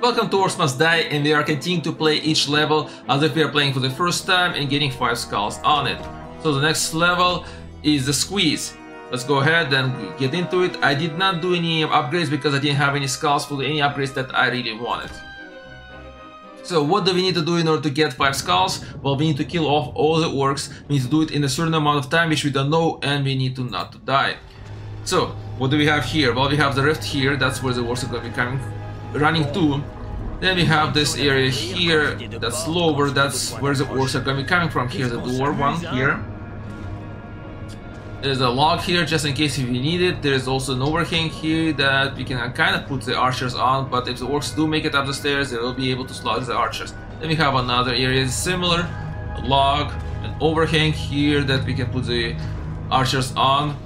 Welcome to Orcs Must Die, and we are continuing to play each level as if we are playing for the first time and getting 5 skulls on it. So the next level is the squeeze. Let's go ahead and get into it. I did not do any upgrades because I didn't have any skulls for any upgrades that I really wanted. So what do we need to do in order to get 5 skulls? Well, we need to kill off all the orcs. We need to do it in a certain amount of time, which we don't know, and we need to not to die. So what do we have here? Well, we have the rift here. That's where the orcs are going to be running to. Then we have this area here that's lower. That's where the orcs are going to be coming from. Here's the door one here. There's a log here just in case if we need it. There's also an overhang here that we can kind of put the archers on, but if the orcs do make it up the stairs, they will be able to slaughter the archers. Then we have another area similar, a log, an overhang here that we can put the archers on.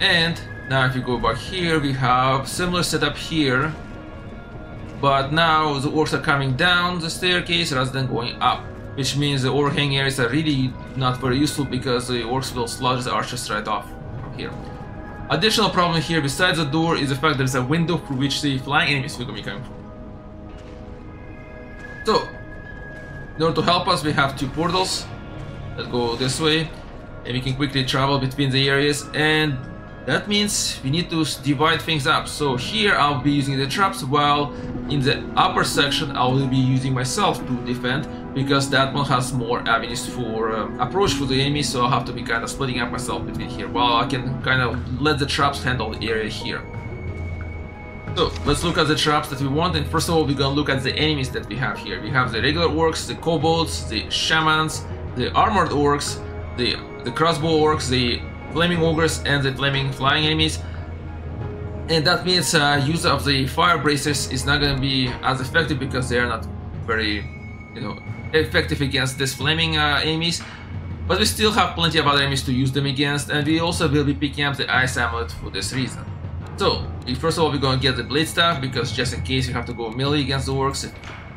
And now if you go back here, we have similar setup here, but now the orcs are coming down the staircase rather than going up, which means the overhang areas are really not very useful because the orcs will slaughter the archers right off from here. Additional problem here besides the door is the fact there's a window through which the flying enemies will be coming from. So, in order to help us, we have 2 portals that go this way, and we can quickly travel between the areas, and that means we need to divide things up. So here I'll be using the traps, while in the upper section I will be using myself to defend, because that one has more avenues for approach for the enemy, so I'll have to be kind of splitting up myself between here, while I can kind of let the traps handle the area here. So let's look at the traps that we want, and first of all we're gonna look at the enemies that we have here. We have the regular orcs, the kobolds, the shamans, the armored orcs, the crossbow orcs, the flaming ogres, and the flaming flying enemies. And that means use of the fire bracers is not going to be as effective because they are not very, effective against these flaming enemies. But we still have plenty of other enemies to use them against, and we also will be picking up the ice amulet for this reason. So first of all we're going to get the blade staff, because just in case you have to go melee against the orcs,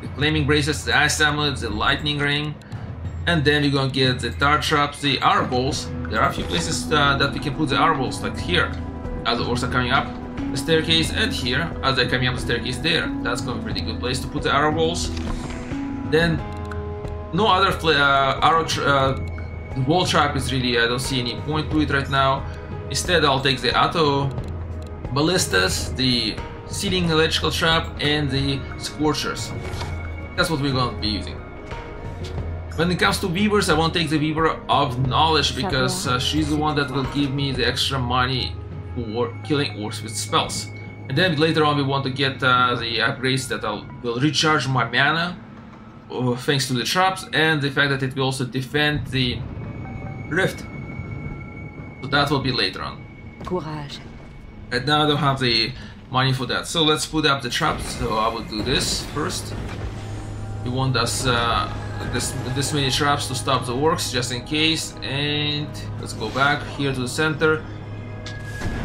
the flaming bracers, the ice amulet, the lightning ring. And then we're going to get the tar traps, the arrow balls. There are a few places that we can put the arrow balls, like here, as the orcs are coming up the staircase, and here, as they're coming up the staircase there. That's going to be a pretty good place to put the arrow balls. Then, no other wall trap is really, I don't see any point to it right now. Instead, I'll take the auto ballistas, the ceiling electrical trap, and the scorchers. That's what we're going to be using. When it comes to weavers, I won't take the weaver of knowledge because she's the one that will give me the extra money for killing orcs with spells. And then later on we want to get the upgrades that will recharge my mana thanks to the traps, and the fact that it will also defend the rift. So that will be later on. Courage. Right now I don't have the money for that. So let's put up the traps. So I will do this first. We want us this many traps to stop the orcs just in case, and let's go back here to the center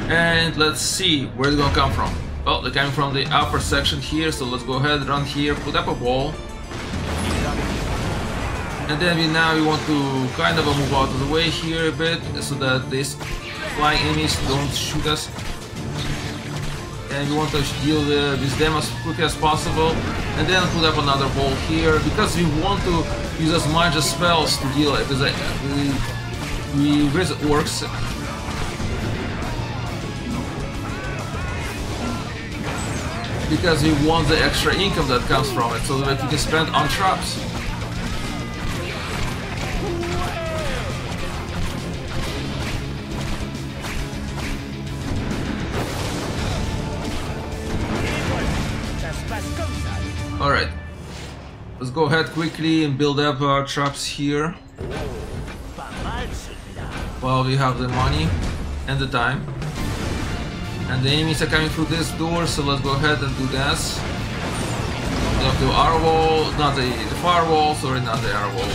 and let's see where they're gonna come from. Well, they're coming from the upper section here, so let's go ahead, run here, put up a wall, and then we want to kind of move out of the way here a bit so that these flying enemies don't shoot us, and we want to deal with them as quickly as possible, and then put up another wall here because we want to use as much spells to deal with orcs. Because we want the extra income that comes from it, so that we can spend on traps. Alright, let's go ahead quickly and build up our traps here while we have the money and the time. And the enemies are coming through this door, so let's go ahead and do this. We have the arrow wall, not the firewall, sorry, not the arrow wall.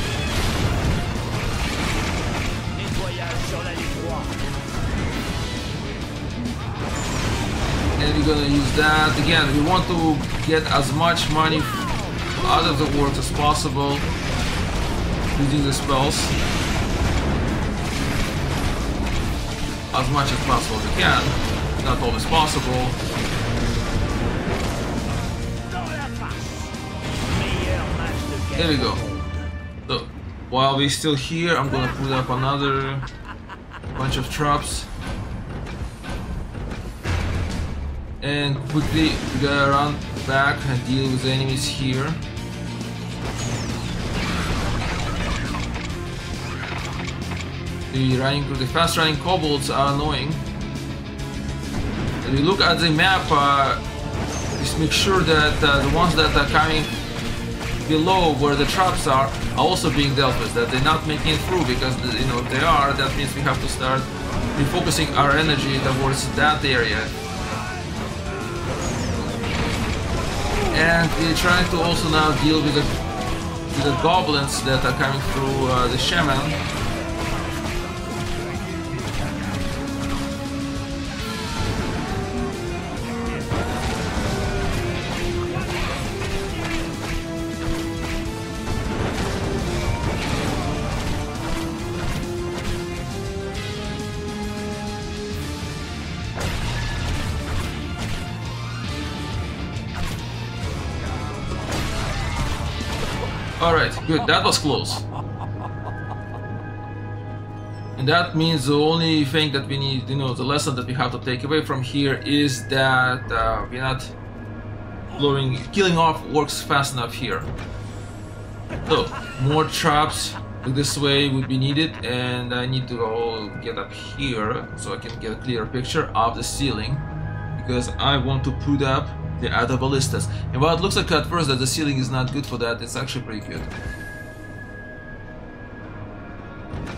And we're gonna use that. Again, we want to get as much money out of the orcs as possible using the spells. As much as possible we can. Not always possible. There we go. So, while we're still here, I'm gonna put up another bunch of traps. And quickly we gotta run back and deal with the enemies here. The fast running kobolds are annoying. If you look at the map, just make sure that the ones that are coming below where the traps are also being dealt with, that they're not making it through, because you know if they are, that means we have to start refocusing our energy towards that area. And we're trying to also now deal with the goblins that are coming through the shaman. Alright, good, that was close. And that means the only thing that we need, you know, the lesson that we have to take away from here is that we're not killing off orcs fast enough here. So, more traps this way would be needed, and I need to go get up here so I can get a clearer picture of the ceiling, because I want to put up the other ballistas. And while it looks like at first that the ceiling is not good for that, it's actually pretty good.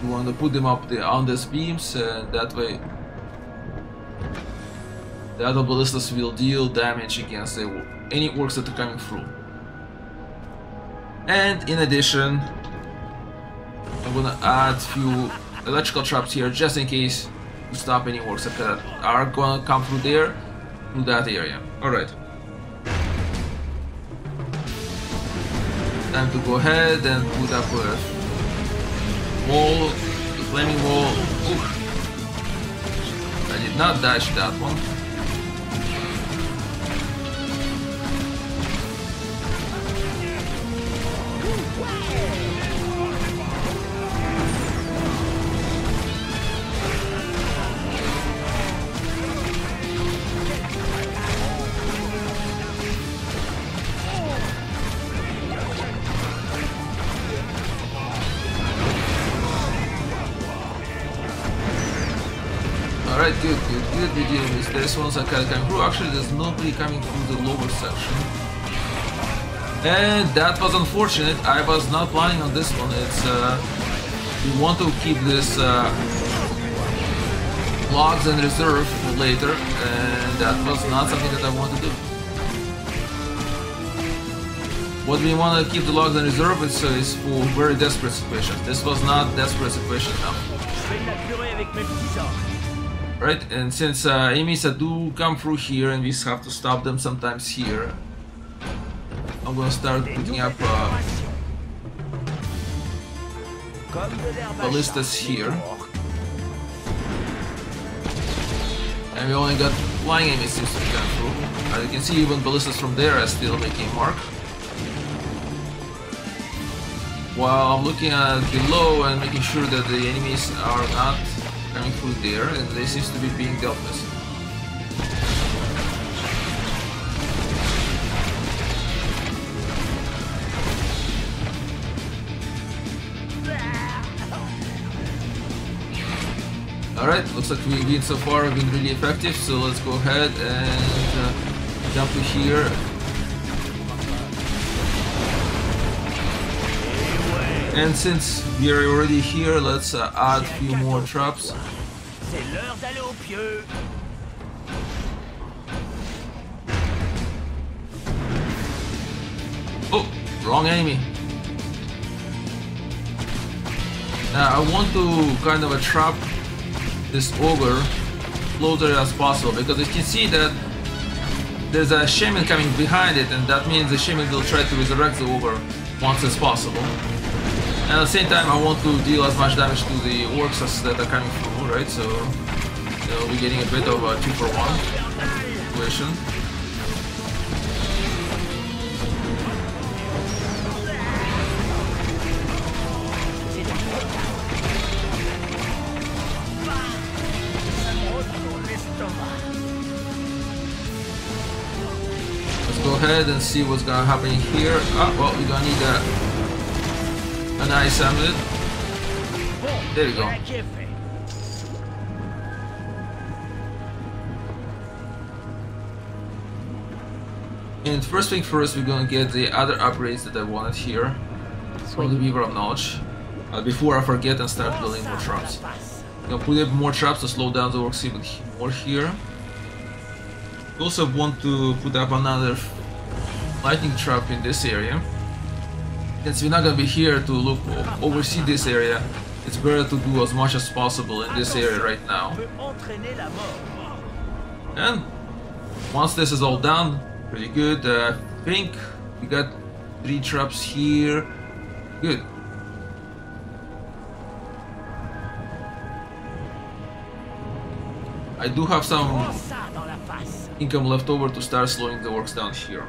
You want to put them up on these beams, and that way the other ballistas will deal damage against any orcs that are coming through. And in addition, I'm gonna add a few electrical traps here just in case to stop any orcs that are gonna come through there, through that area. Alright. Time to go ahead and put up a wall, the flaming wall. Oof. I did not dash that one. Alright, good. We're dealing with this ones that can come through. Actually, there's nobody coming through the lower section. And that was unfortunate. I was not planning on this one. It's we want to keep this logs in reserve for later, and that was not something that I want to do. What we want to keep the logs in reserve is for very desperate situations. This was not desperate situation enough. Right, and since enemies do come through here and we have to stop them sometimes here, I'm gonna start putting up ballistas here. And we only got flying enemies to come through. As you can see, even ballistas from there are still making a mark. While I'm looking at below and making sure that the enemies are not coming through there, and they seem to be being dealt with. Alright, looks like we've been so far been really effective, so let's go ahead and jump to here. And since we are already here, let's add a few more traps. Oh, wrong enemy. Now I want to kind of trap this ogre closer as possible, because you can see that there's a shaman coming behind it, and that means the shaman will try to resurrect the ogre once as possible. And at the same time, I want to deal as much damage to the orcs as that are coming through, right? So, we're getting a bit of a 2-for-1 situation. ahead and see what's gonna happen here. Ah, well, we're gonna need an ice amulet. There you go. And first thing first, we're gonna get the other upgrades that I wanted here from the Beaver of Knowledge. Before I forget and start building more traps. I'm gonna put up more traps to slow down the orcs even more here. We also want to put up another lightning trap in this area. Since we're not gonna be here to look oversee this area, it's better to do as much as possible in this area right now. And once this is all done, pretty good. I think we got 3 traps here. Good. I do have some income left over to start slowing the orcs down here.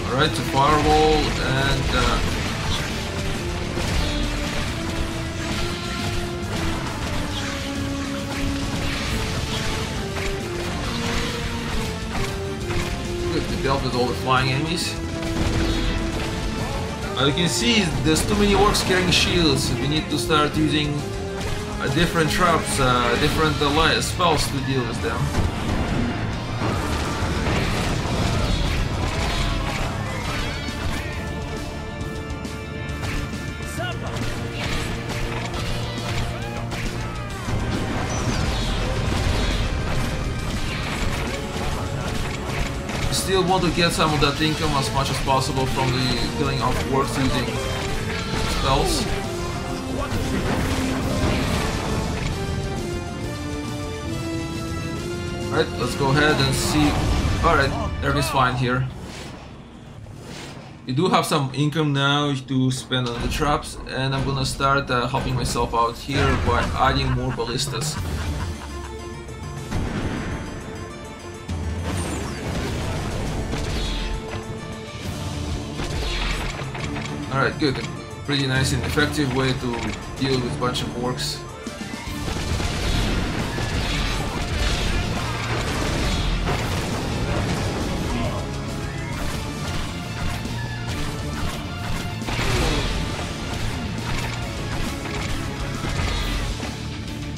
Alright, to firewall and good to deal with all the flying enemies. As you can see, there's too many orcs carrying shields. We need to start using different traps, different spells to deal with them. Still want to get some of that income as much as possible from the killing of orcs using spells. Alright, let's go ahead and see. Alright, everything's fine here. We do have some income now to spend on the traps, and I'm gonna start helping myself out here by adding more ballistas. Alright, good. Pretty nice and effective way to deal with a bunch of orcs.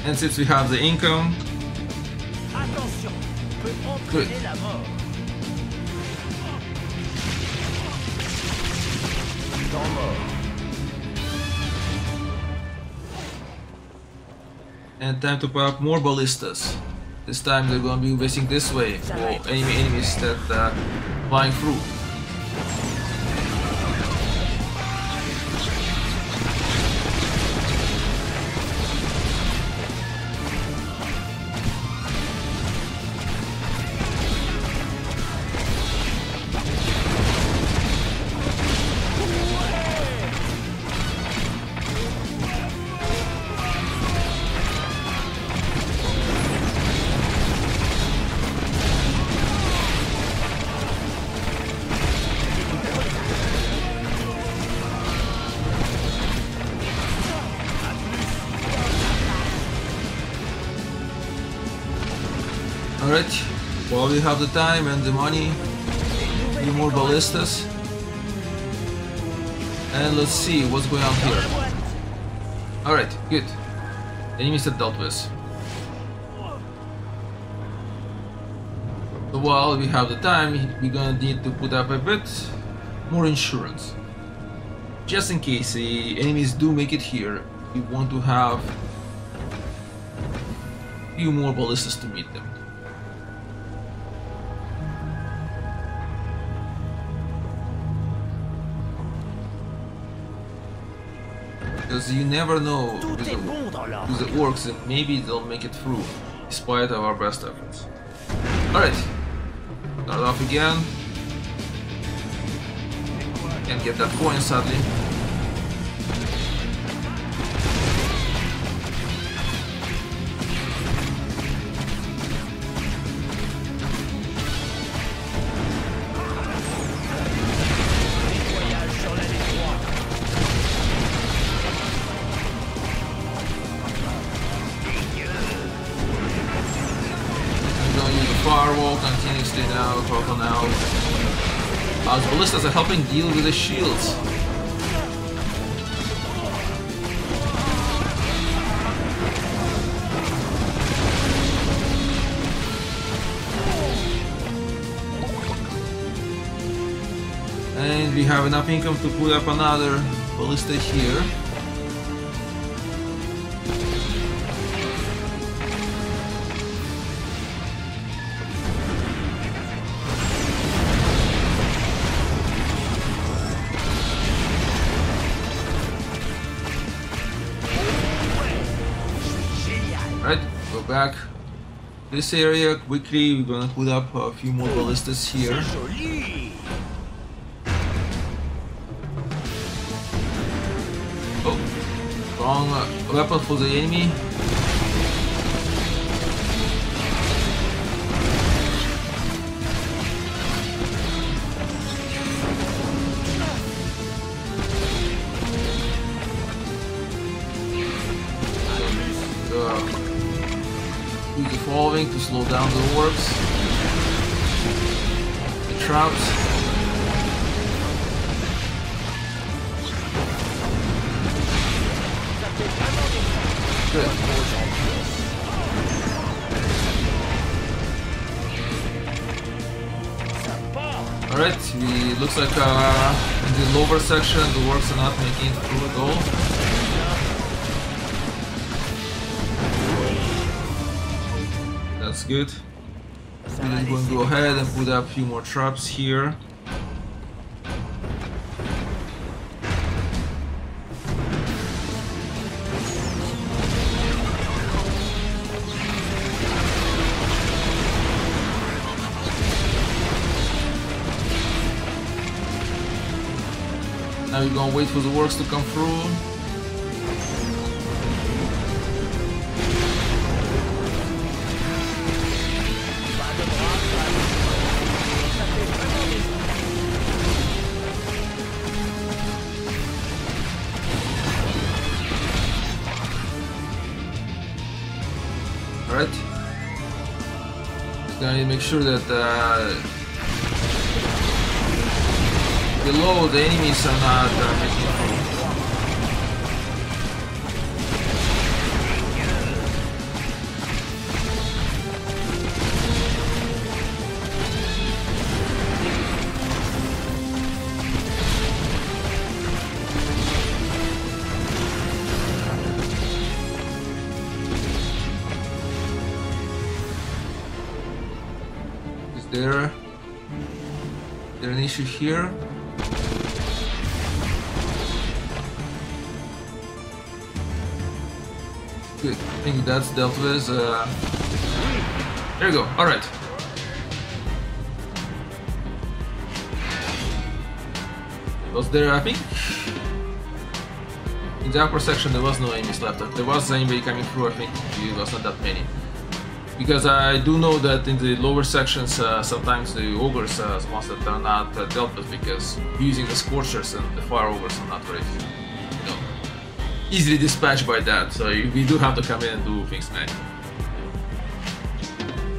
And since we have the income, good. And time to put up more ballistas. This time they're gonna be facing this way for enemies that flying through. Alright, while we have the time and the money, need more ballistas. And let's see what's going on here. Alright, good. Enemies are dealt with. So while we have the time, we're gonna need to put up a bit more insurance. Just in case the enemies do make it here, we want to have a few more ballistas to meet them. Because you never know with the orcs, and maybe they'll make it through, despite of our best efforts. Alright, start off again. Can't get that coin, sadly. crawl continuously now, crawl now. As ballistas are helping deal with the shields. And we have enough income to put up another ballista here. Right, go back this area quickly. We're gonna put up a few more ballistas here. Oh, wrong weapon for the enemy. Use the following to slow down the orcs. The traps. Good. Alright, looks like in the lower section the orcs are not making it through at all. That's good. We're just going to go ahead and put up a few more traps here. Now we're gonna wait for the orcs to come through. Alright. Just gonna make sure that below the enemies are not making it through. Is there an issue here? Good. I think that's dealt with. There you go. All right. Was there? I think in the upper section there was no enemies left. There was anybody coming through. I think it was not that many. Because I do know that in the lower sections, sometimes the ogres are ones that are not dealt with because using the scorchers and the fire ogres are not very, easily dispatched by that. So we do have to come in and do things manually.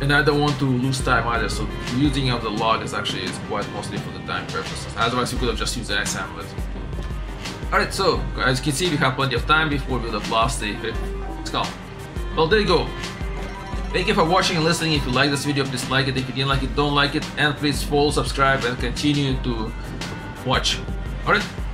And I don't want to lose time either. So using of the log is actually quite mostly for the time purposes. Otherwise, you could have just used the axe hammer. Alright, so as you can see, we have plenty of time before we would have lost the 5th skull. Well, there you go. Thank you for watching and listening. If you like this video, please like it. If you didn't like it, don't like it. And please follow, subscribe, and continue to watch. Alright,